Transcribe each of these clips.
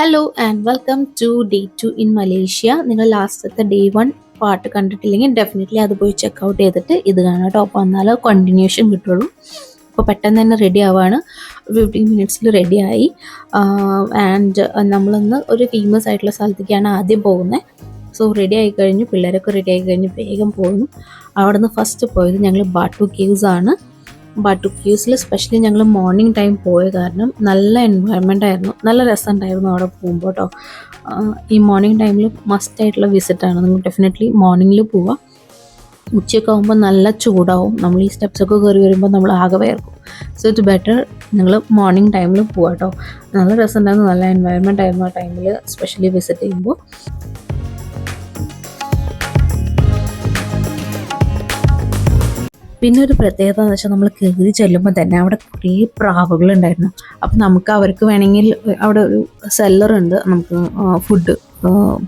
Hello and welcome to day 2 in Malaysia. നിങ്ങൾ ലാസ്റ്റത്തെ day 1 part കണ്ടിട്ടില്ലെങ്കിൽ ഡെഫിനറ്റ്ലി അത് പോയി ചെക്കൗട്ട് ചെയ്തിട്ട് ഇത് കാണാം കേട്ടോ. അപ്പോൾ എന്നാലേ കണ്ടിന്യൂഷൻ കിട്ടുള്ളൂ. അപ്പോൾ പെട്ടെന്ന് തന്നെ റെഡി ആവുകയാണ്. 15 മിനിറ്റ്സിൽ റെഡിയായി. ആൻഡ് നമ്മളിന്ന് ഒരു ഫേമസ് ആയിട്ടുള്ള സ്ഥലത്തേക്കാണ് ആദ്യം പോകുന്നത്. സോ റെഡി ആയി കഴിഞ്ഞു, പിള്ളേരൊക്കെ റെഡി ആയി കഴിഞ്ഞ് വേഗം പോകുന്നു. അവിടെ നിന്ന് ഫസ്റ്റ് പോയത് ഞങ്ങൾ ബാട്ടു കേവ്സ് ആണ്. ബാട്ടു കേവ്സിൽ സ്പെഷ്യലി ഞങ്ങൾ മോർണിംഗ് ടൈം പോയ കാരണം നല്ല എൻവയൺമെൻ്റ് ആയിരുന്നു, നല്ല രസമുണ്ടായിരുന്നു അവിടെ പോകുമ്പോൾ കേട്ടോ. ഈ മോർണിംഗ് ടൈമിൽ മസ്റ്റ് ആയിട്ടുള്ള വിസിറ്റാണ്. നിങ്ങൾ ഡെഫിനറ്റ്ലി മോർണിംഗിൽ പോവുക. ഉച്ചയൊക്കെ ആകുമ്പോൾ നല്ല ചൂടാവും, നമ്മൾ ഈ സ്റ്റെപ്സൊക്കെ കയറി വരുമ്പോൾ നമ്മൾ ആകെ വേർക്കും. സോ ഇറ്റ് ബെറ്റർ നിങ്ങൾ മോർണിംഗ് ടൈമിൽ പോവുക കേട്ടോ. നല്ല രസമുണ്ടായിരുന്നു, നല്ല എൻവയൺമെൻ്റ് ആയിരുന്നു ആ ടൈമിൽ സ്പെഷ്യലി വിസിറ്റ് ചെയ്യുമ്പോൾ. പിന്നെ ഒരു പ്രത്യേകത എന്ന് വെച്ചാൽ നമ്മൾ കയറി ചെല്ലുമ്പോൾ തന്നെ അവിടെ കുറേ പ്രാവുകളുണ്ടായിരുന്നു. അപ്പം നമുക്ക് അവർക്ക് വേണമെങ്കിൽ അവിടെ ഒരു സെല്ലറുണ്ട്, നമുക്ക് ഫുഡ്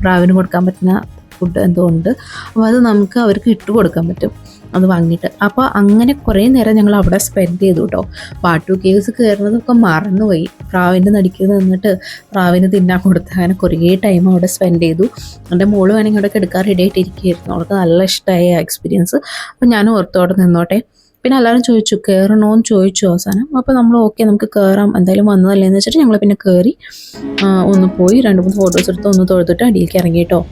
പ്രാവിന് കൊടുക്കാൻ പറ്റുന്ന ഫുഡ് എന്തോ ഉണ്ട്. അപ്പോൾ അത് നമുക്ക് അവർക്ക് ഇട്ട് കൊടുക്കാൻ പറ്റും അത് വാങ്ങിയിട്ട്. അപ്പോൾ അങ്ങനെ കുറേ നേരം ഞങ്ങൾ അവിടെ സ്പെൻഡ് ചെയ്തു കേട്ടോ. ബാട്ടു കേവ്സ് കയറുന്നതൊക്കെ മറന്നുപോയി. പ്രാവിൻ്റെ നടുക്ക് നിന്നിട്ട് പ്രാവിന് തിന്നാൻ കൊടുത്ത് അങ്ങനെ കുറേ ടൈം അവിടെ സ്പെൻഡ് ചെയ്തു. എൻ്റെ മോള് വേണമെങ്കിൽ അവിടെ എടുക്കാൻ റെഡി ആയിട്ടിരിക്കുകയായിരുന്നു. അവൾക്ക് നല്ല ഇഷ്ടമായ എക്സ്പീരിയൻസ്. അപ്പോൾ ഞാൻ ഓർത്തോടെ നിന്നോട്ടെ. പിന്നെ എല്ലാവരും ചോദിച്ചു കയറണോന്ന് ചോദിച്ചു അവസാനം. അപ്പോൾ നമ്മൾ ഓക്കെ നമുക്ക് കയറാം, എന്തായാലും വന്നതല്ലേ എന്ന് വെച്ചിട്ട് ഞങ്ങൾ പിന്നെ കയറി ഒന്ന് പോയി 2-3 ഫോട്ടോസ് എടുത്ത് ഒന്ന് തൊഴുത്തിട്ട് അടിയിലേക്ക് ഇറങ്ങി കേട്ടോ.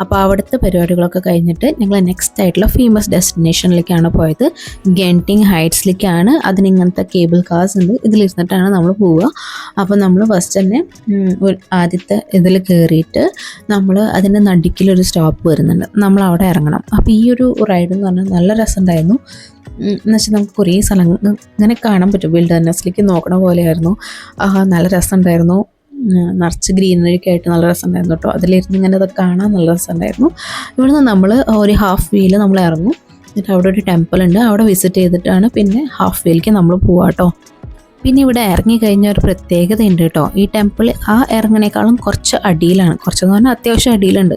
അപ്പോൾ അവിടുത്തെ പരിപാടികളൊക്കെ കഴിഞ്ഞിട്ട് ഞങ്ങൾ നെക്സ്റ്റ് ആയിട്ടുള്ള ഫേമസ് ഡെസ്റ്റിനേഷനിലേക്കാണ് പോയത്. ഗെൻറ്റിങ് ഹൈറ്റ്സിലേക്കാണ്. അതിനിങ്ങനത്തെ കേബിൾ കാർസ് ഉണ്ട്, ഇതിലിരുന്നിട്ടാണ് നമ്മൾ പോവുക. അപ്പോൾ നമ്മൾ ഫസ്റ്റ് തന്നെ ആദ്യത്തെ ഇതിൽ കയറിയിട്ട് നമ്മൾ അതിൻ്റെ നടുക്കിലൊരു സ്റ്റോപ്പ് വരുന്നുണ്ട്, നമ്മൾ അവിടെ ഇറങ്ങണം. അപ്പോൾ ഈ ഒരു റൈഡ് എന്ന് പറഞ്ഞാൽ നല്ല രസമുണ്ടായിരുന്നു. എന്നുവെച്ചാൽ നമുക്ക് കുറേ സ്ഥലങ്ങൾ ഇങ്ങനെ കാണാൻ പറ്റും, വിൽഡർനെസ്സിലേക്ക് നോക്കണ പോലെയായിരുന്നു. നല്ല രസമുണ്ടായിരുന്നു, നിറച്ച് ഗ്രീനറിയൊക്കെ ആയിട്ട് നല്ല രസമുണ്ടായിരുന്നു കേട്ടോ. അതിലിരുന്ന് ഇങ്ങനെ അതൊക്കെ കാണാൻ നല്ല രസമുണ്ടായിരുന്നു. ഇവിടുന്ന് നമ്മൾ ഒരു ഹാഫ് വേയിൽ നമ്മൾ ഇറങ്ങും. എന്നിട്ട് അവിടെ ഒരു ടെമ്പിൾ ഉണ്ട്, അവിടെ വിസിറ്റ് ചെയ്തിട്ടാണ് പിന്നെ ഹാഫ് വേയിലേക്ക് നമ്മൾ പോവാം കേട്ടോ. പിന്നെ ഇവിടെ ഇറങ്ങിക്കഴിഞ്ഞ ഒരു പ്രത്യേകത ഉണ്ട് കേട്ടോ. ഈ ടെമ്പിൾ ആ ഇറങ്ങണേക്കാളും കുറച്ച് അടിയിലാണ്, കുറച്ചെന്ന് പറഞ്ഞാൽ അത്യാവശ്യം അടിയിലുണ്ട്.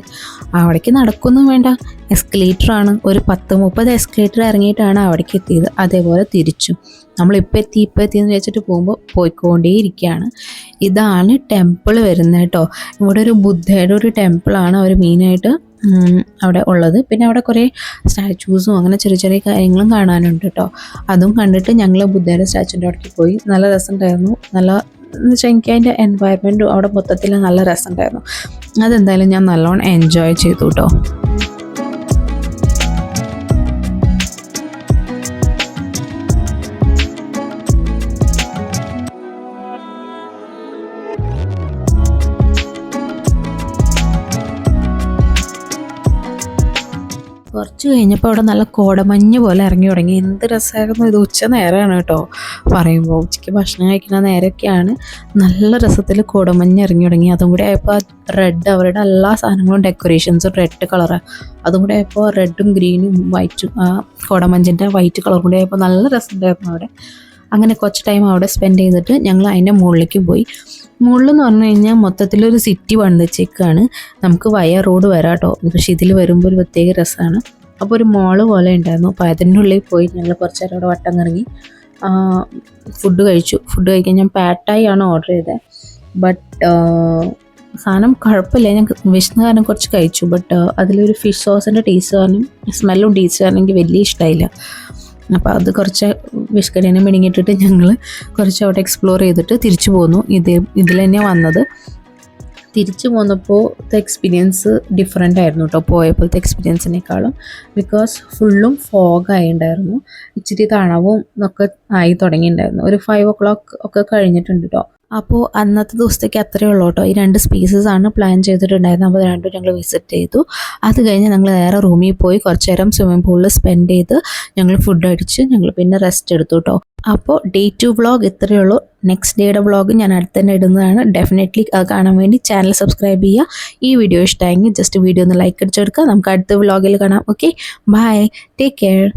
അവിടേക്ക് നടക്കൊന്നും വേണ്ട, എസ്കലേറ്ററാണ്. ഒരു 10-30 എസ്കലേറ്റർ ഇറങ്ങിയിട്ടാണ് അവിടേക്ക് എത്തിയത്. അതേപോലെ തിരിച്ചു നമ്മളിപ്പോൾ എത്തിയെന്ന് വെച്ചിട്ട് പോകുമ്പോൾ പോയിക്കൊണ്ടേയിരിക്കുകയാണ്. ഇതാണ് ടെമ്പിൾ വരുന്നത് കേട്ടോ. ഇവിടെ ഒരു ബുദ്ധയുടെ ഒരു ടെമ്പിളാണ് അവർ മെയിനായിട്ട് അവിടെ ഉള്ളത്. പിന്നെ അവിടെ കുറേ സ്റ്റാച്യൂസും അങ്ങനെ ചെറിയ ചെറിയ കാര്യങ്ങളും കാണാനുണ്ട് കേട്ടോ. അതും കണ്ടിട്ട് ഞങ്ങൾ ബുദ്ധയുടെ സ്റ്റാച്യൂൻ്റെ അവിടേക്ക് പോയി. നല്ല രസമുണ്ടായിരുന്നു. നല്ല എന്ന് വെച്ചാൽ എനിക്ക് അതിൻ്റെ എൻവയറമെൻറ്റും അവിടെ മൊത്തത്തിൽ നല്ല രസമുണ്ടായിരുന്നു. അതെന്തായാലും ഞാൻ നല്ലോണം എൻജോയ് ചെയ്തു കേട്ടോ. കുറച്ച് കഴിഞ്ഞപ്പോൾ അവിടെ നല്ല കോടമഞ്ഞ് പോലെ ഇറങ്ങി തുടങ്ങി. എന്ത് രസമായിരുന്നു ഇത്. ഉച്ച നേരമാണ് കേട്ടോ പറയുമ്പോൾ, ഉച്ചയ്ക്ക് ഭക്ഷണം കഴിക്കുന്ന നേരമൊക്കെയാണ്. നല്ല രസത്തിൽ കോടമഞ്ഞ് ഇറങ്ങി തുടങ്ങി. അതും കൂടി ആയപ്പോൾ റെഡ്, അവരുടെ എല്ലാ സാധനങ്ങളും ഡെക്കറേഷൻസും റെഡ് കളറാണ്. അതും കൂടി ആയപ്പോൾ റെഡും ഗ്രീനും വൈറ്റും, കോടമഞ്ഞിൻ്റെ വൈറ്റ് കളറും കൂടി ആയപ്പോൾ നല്ല രസമുണ്ടായിരുന്നു അവിടെ. അങ്ങനെ കുറച്ച് ടൈം അവിടെ സ്പെൻഡ് ചെയ്തിട്ട് ഞങ്ങൾ അതിൻ്റെ മുകളിലേക്ക് പോയി. മുകളിലെന്ന് പറഞ്ഞു കഴിഞ്ഞാൽ മൊത്തത്തിലൊരു സിറ്റി പണിത് വെച്ചേക്കാണ്. നമുക്ക് വയ റോഡ് വരാം കേട്ടോ. പക്ഷെ ഇതിൽ വരുമ്പോൾ ഒരു പ്രത്യേക രസമാണ്. അപ്പോൾ ഒരു മോള് പോലെ ഉണ്ടായിരുന്നു. അപ്പോൾ അതിൻ്റെ ഉള്ളിൽ പോയി ഞങ്ങൾ കുറച്ച് നേരം അവിടെ വട്ടം കറങ്ങി ഫുഡ് കഴിച്ചു. ഫുഡ് കഴിക്കാൻ ഞാൻ പാറ്റായി ആണ് ഓർഡർ ചെയ്തത്. ബട്ട് സാധനം കുഴപ്പമില്ല, ഞാൻ വിശന്ന കാരണം കുറച്ച് കഴിച്ചു. ബട്ട് അതിലൊരു ഫിഷ് സോസിൻ്റെ ടേസ്റ്റ് കാരണം, സ്മെല്ലും ടേസ്റ്റ് കാരണം എനിക്ക് വലിയ ഇഷ്ടമായില്ല. അപ്പോൾ അത് കുറച്ച് വിഷ്കടീനെ മെടുങ്ങിയിട്ടിട്ട് ഞങ്ങൾ കുറച്ച് അവിടെ എക്സ്പ്ലോർ ചെയ്തിട്ട് തിരിച്ചു പോന്നു. ഇതിൽ തന്നെയാണ് വന്നത്. തിരിച്ചു പോന്നപ്പോൾ എക്സ്പീരിയൻസ് ഡിഫറെൻ്റ് ആയിരുന്നു കേട്ടോ പോയപ്പോഴത്തെ എക്സ്പീരിയൻസിനേക്കാളും. ബിക്കോസ് ഫുള്ളും ഫോഗായി ഉണ്ടായിരുന്നു, ഇച്ചിരി തണവും ഒക്കെ ആയി തുടങ്ങിയിട്ടുണ്ടായിരുന്നു. ഒരു 5 o'clock ഒക്കെ കഴിഞ്ഞിട്ടുണ്ട് കേട്ടോ. അപ്പോൾ അന്നത്തെ ദിവസത്തേക്ക് അത്രയേ ഉള്ളൂ കേട്ടോ. ഈ 2 സ്പേസസാണ് പ്ലാൻ ചെയ്തിട്ടുണ്ടായിരുന്നത്. അപ്പോൾ രണ്ടും ഞങ്ങൾ വിസിറ്റ് ചെയ്തു. അത് കഴിഞ്ഞ് ഞങ്ങൾ നേരെ റൂമിൽ പോയി കുറച്ച് നേരം സ്വിമ്മിംഗ് പൂളിൽ സ്പെൻഡ് ചെയ്ത് ഞങ്ങൾ ഫുഡ് അടിച്ച് ഞങ്ങൾ പിന്നെ റെസ്റ്റ് എടുത്തു കേട്ടോ. അപ്പോൾ ഡേ 2 വ്ളോഗ് ഇത്രയേ ഉള്ളൂ. നെക്സ്റ്റ് ഡേയുടെ വ്ളോഗ് ഞാൻ അടുത്ത് തന്നെ ഇടുന്നതാണ്. ഡെഫിനറ്റ്ലി അത് കാണാൻ വേണ്ടി ചാനൽ സബ്സ്ക്രൈബ് ചെയ്യുക. ഈ വീഡിയോ ഇഷ്ടമായെങ്കിൽ ജസ്റ്റ് വീഡിയോ ഒന്ന് ലൈക്ക് അടിച്ചെടുക്കുക. നമുക്ക് അടുത്ത വ്ളോഗിൽ കാണാം. Okay, bye, take care.